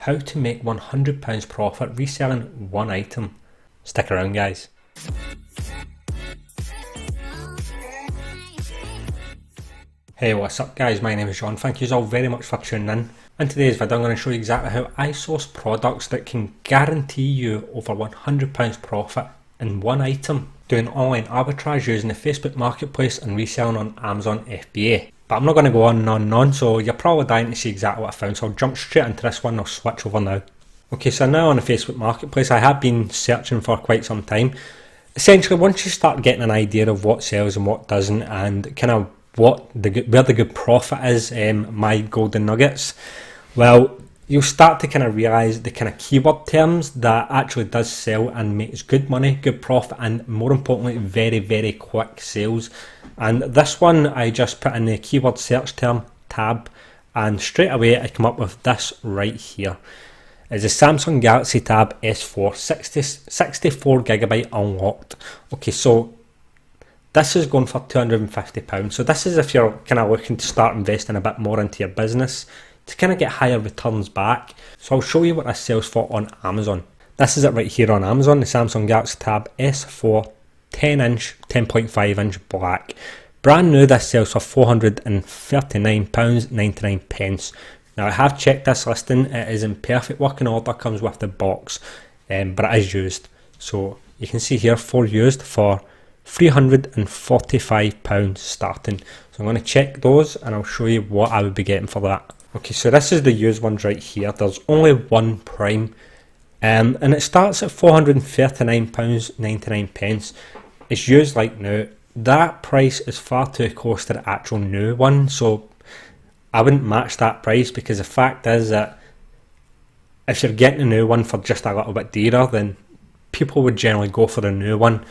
How to make £100 profit reselling one item. Stick around, guys. Hey, what's up guys, my name is John. Thank you all very much for tuning in. In today's video I'm going to show you exactly how I source products that can guarantee you over £100 profit in one item, doing online arbitrage using the Facebook marketplace and reselling on Amazon FBA. But I'm not going to go on and on and on, so you're probably dying to see exactly what I found, so I'll jump straight into this one. I'll switch over now. Okay, so now on the Facebook marketplace, I have been searching for quite some time. Essentially, once you start getting an idea of what sells and what doesn't, and kind of where the good profit is, my golden nuggets, well, you'll start to kind of realise the kind of keyword terms that actually does sell and makes good money, good profit, and more importantly, very, very quick sales. And this one, I just put in the keyword search term tab, and straight away I come up with this right here. It's a Samsung Galaxy Tab S4 64GB unlocked. Okay, so this is going for £250. So this is if you're kind of looking to start investing a bit more into your business to kind of get higher returns back. So I'll show you what this sells for on Amazon. This is it right here on Amazon, the Samsung Galaxy Tab S4 10-inch, 10.5-inch black. Brand new, this sells for £439.99. Now I have checked this listing, it is in perfect working order, comes with the box, but it is used. So you can see here, 4 used for £345 starting. So I'm going to check those and I'll show you what I would be getting for that. Okay, so this is the used ones right here. There's only one prime, and it starts at £439.99. It's used like new. That price is far too close to the actual new one, so I wouldn't match that price, because the fact is that if you're getting a new one for just a little bit dearer, then people would generally go for the new one.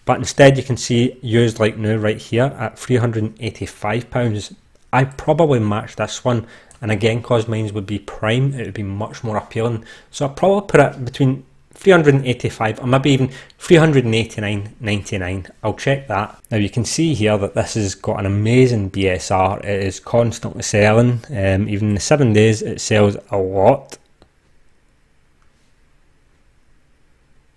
But instead you can see used like new right here at £385. I probably match this one, and again, because mine would be prime, it would be much more appealing. So I'll probably put it between £385 or maybe even £389.99. I'll check that. Now you can see here that this has got an amazing BSR. It is constantly selling. Even in the 7 days it sells a lot.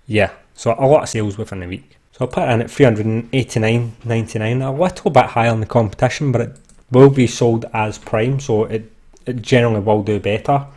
Yeah, so a lot of sales within a week. So I'll put it in at £389.99, a little bit higher than the competition, but it will be sold as prime, so it generally will do better.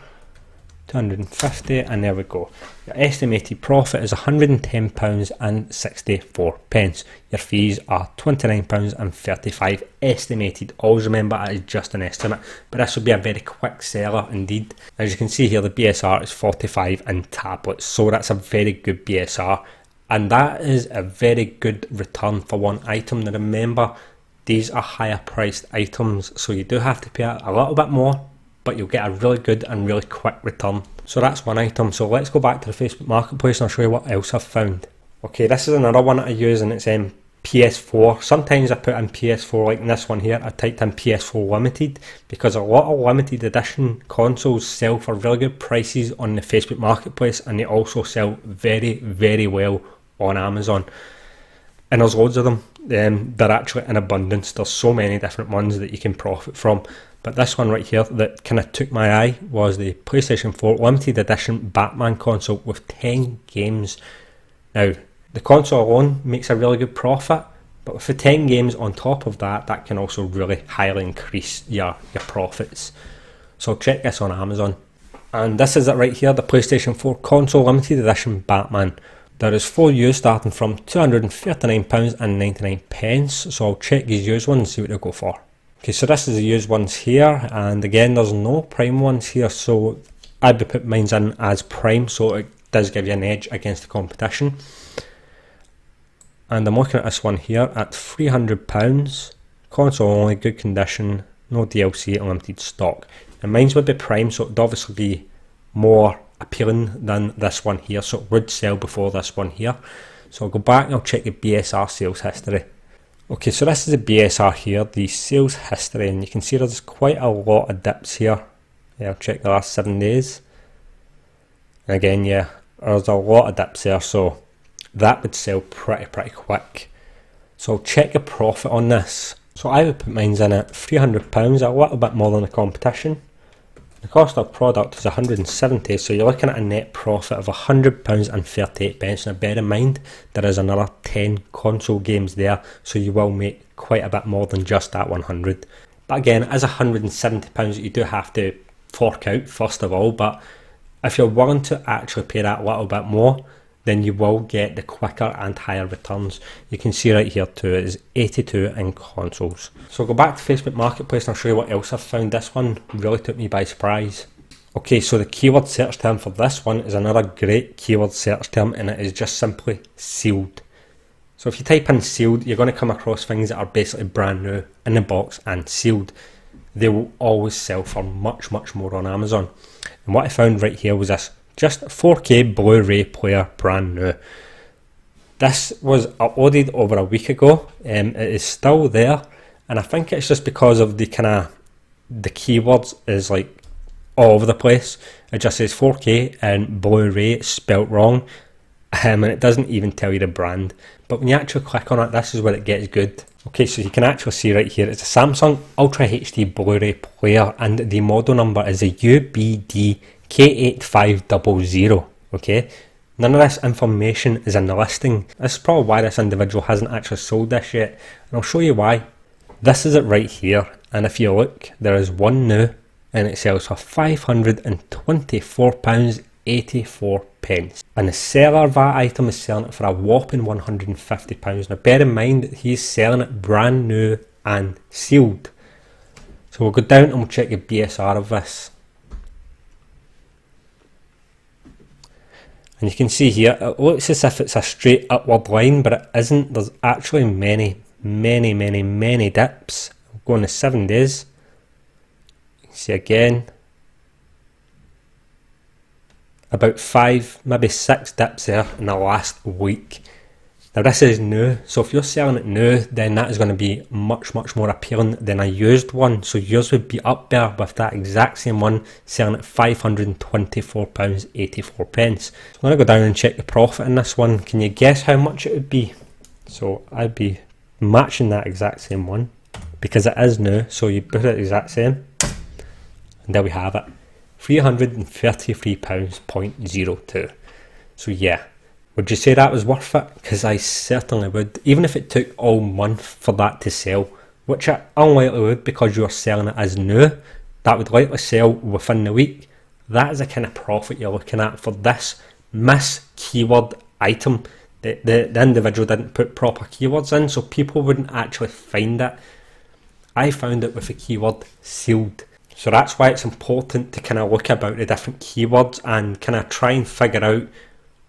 250, and there we go. Your estimated profit is £110.64. Your fees are £29.35 estimated. Always remember it is just an estimate, but this will be a very quick seller indeed. As you can see here, the BSR is 45 in tablets, so that's a very good BSR, and that is a very good return for one item. Now remember, these are higher priced items, so you do have to pay a little bit more, but you'll get a really good and really quick return. So that's one item. So let's go back to the Facebook marketplace and I'll show you what else I've found. Okay, this is another one that I use, and it's PS4. Sometimes I put in PS4, like in this one here, I typed in PS4 Limited, because a lot of limited edition consoles sell for really good prices on the Facebook marketplace, and they also sell very, very well on Amazon. And there's loads of them. They're actually in abundance. There's so many different ones that you can profit from. But this one right here that kind of took my eye was the PlayStation 4 Limited Edition Batman console with 10 games. Now, the console alone makes a really good profit, but with the 10 games on top of that, that can also really highly increase your profits. So check this on Amazon. And this is it right here, the PlayStation 4 Console Limited Edition Batman. There is 4 used starting from £239.99, so I'll check these used ones and see what they'll go for. Okay, so this is the used ones here, and again there's no prime ones here, so I'd be putting mine in as prime, so it does give you an edge against the competition. And I'm looking at this one here at £300, console only, good condition, no DLC, limited stock. And mine would be prime, so it would obviously be more appealing than this one here, so it would sell before this one here. So I'll go back and I'll check the BSR sales history. Okay, so this is the BSR here, the sales history, and you can see there's quite a lot of dips here. Yeah, I'll check the last 7 days. And again, yeah, there's a lot of dips there, so that would sell pretty quick. So I'll check the profit on this. So I would put mine in at £300, a little bit more than the competition. The cost of product is £170, so you're looking at a net profit of £100.38. Now bear in mind, there is another 10 console games there, so you will make quite a bit more than just that 100. But again, it is £170 that you do have to fork out first of all, but if you're willing to actually pay that little bit more, then you will get the quicker and higher returns. You can see right here too, it is 82 in consoles. So I'll go back to Facebook Marketplace and I'll show you what else I've found. This one really took me by surprise. Okay, so the keyword search term for this one is another great keyword search term, and it is just simply sealed. So if you type in sealed, you're going to come across things that are basically brand new, in the box and sealed. They will always sell for much more on Amazon. And what I found right here was this, just 4K Blu-ray player, brand new. This was uploaded over a week ago. It is still there, and I think it's just because of the keywords is like all over the place. It just says 4K and Blu-ray spelt wrong, and it doesn't even tell you the brand. But when you actually click on it, this is where it gets good. Okay, so you can actually see right here, it's a Samsung Ultra HD Blu-ray player, and the model number is a UBD-K8500, okay? None of this information is in the listing. This is probably why this individual hasn't actually sold this yet, and I'll show you why. This is it right here, and if you look, there is one new, and it sells for £524.84. And the seller of that item is selling it for a whopping £150. Now bear in mind that he's selling it brand new and sealed. So we'll go down and we'll check the BSR of this. And you can see here, it looks as if it's a straight upward line, but it isn't. There's actually many dips. We'll go on the 7 days. You can see again, about 5, maybe 6 dips there in the last week. Now this is new, so if you're selling it new, then that is going to be much more appealing than a used one. So yours would be up there with that exact same one selling at £524.84. So I'm going to go down and check the profit in this one. Can you guess how much it would be? So I'd be matching that exact same one because it is new, so you put it exact same, and there we have it. £333.02. So yeah, would you say that was worth it? Because I certainly would, even if it took all month for that to sell, which it unlikely would because you're selling it as new. That would likely sell within the week. That is the kind of profit you're looking at for this keyword item. The individual didn't put proper keywords in, so people wouldn't actually find it. I found it with the keyword sealed. So that's why it's important to kind of look about the different keywords and kind of try and figure out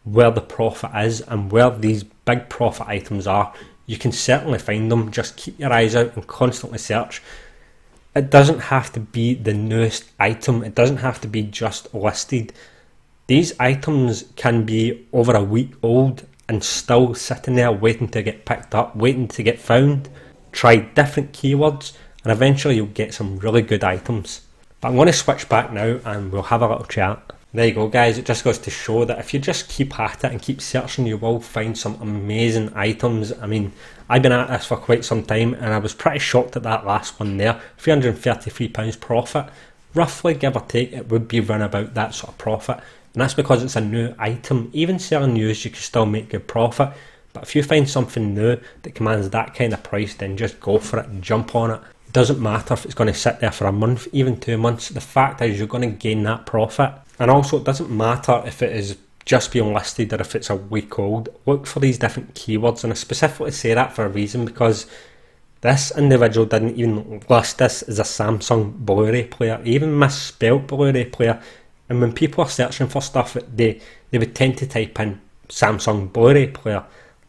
where the profit is and where these big profit items are. You can certainly find them, just keep your eyes out and constantly search. It doesn't have to be the newest item, it doesn't have to be just listed. These items can be over a week old and still sitting there waiting to get picked up, waiting to get found. Try different keywords and eventually you'll get some really good items. But I'm going to switch back now and we'll have a little chat. There you go guys, it just goes to show that if you just keep at it and keep searching, you will find some amazing items. I mean, I've been at this for quite some time and I was pretty shocked at that last one there. £333 profit, roughly give or take, it would be run about that sort of profit. And that's because it's a new item. Even selling used, you can still make good profit. But if you find something new that commands that kind of price, then just go for it, jump on it. It doesn't matter if it's going to sit there for a month, even 2 months. The fact is you're going to gain that profit. And also it doesn't matter if it is just being listed or if it's a week old. Look for these different keywords, and I specifically say that for a reason because this individual didn't even list this as a Samsung Blu-ray player. He even misspelled Blu-ray player. And when people are searching for stuff, they would tend to type in Samsung Blu-ray player.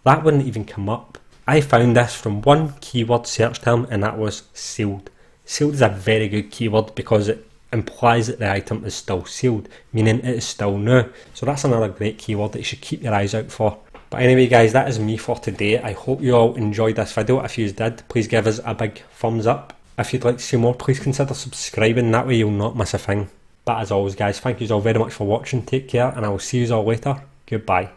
That wouldn't even come up. I found this from one keyword search term, and that was sealed. Sealed is a very good keyword because it implies that the item is still sealed, meaning it is still new. So that's another great keyword that you should keep your eyes out for. But anyway guys, that is me for today. I hope you all enjoyed this video. If you did, please give us a big thumbs up. If you'd like to see more, please consider subscribing, that way you'll not miss a thing. But as always guys, thank you all very much for watching, take care, and I will see you all later. Goodbye.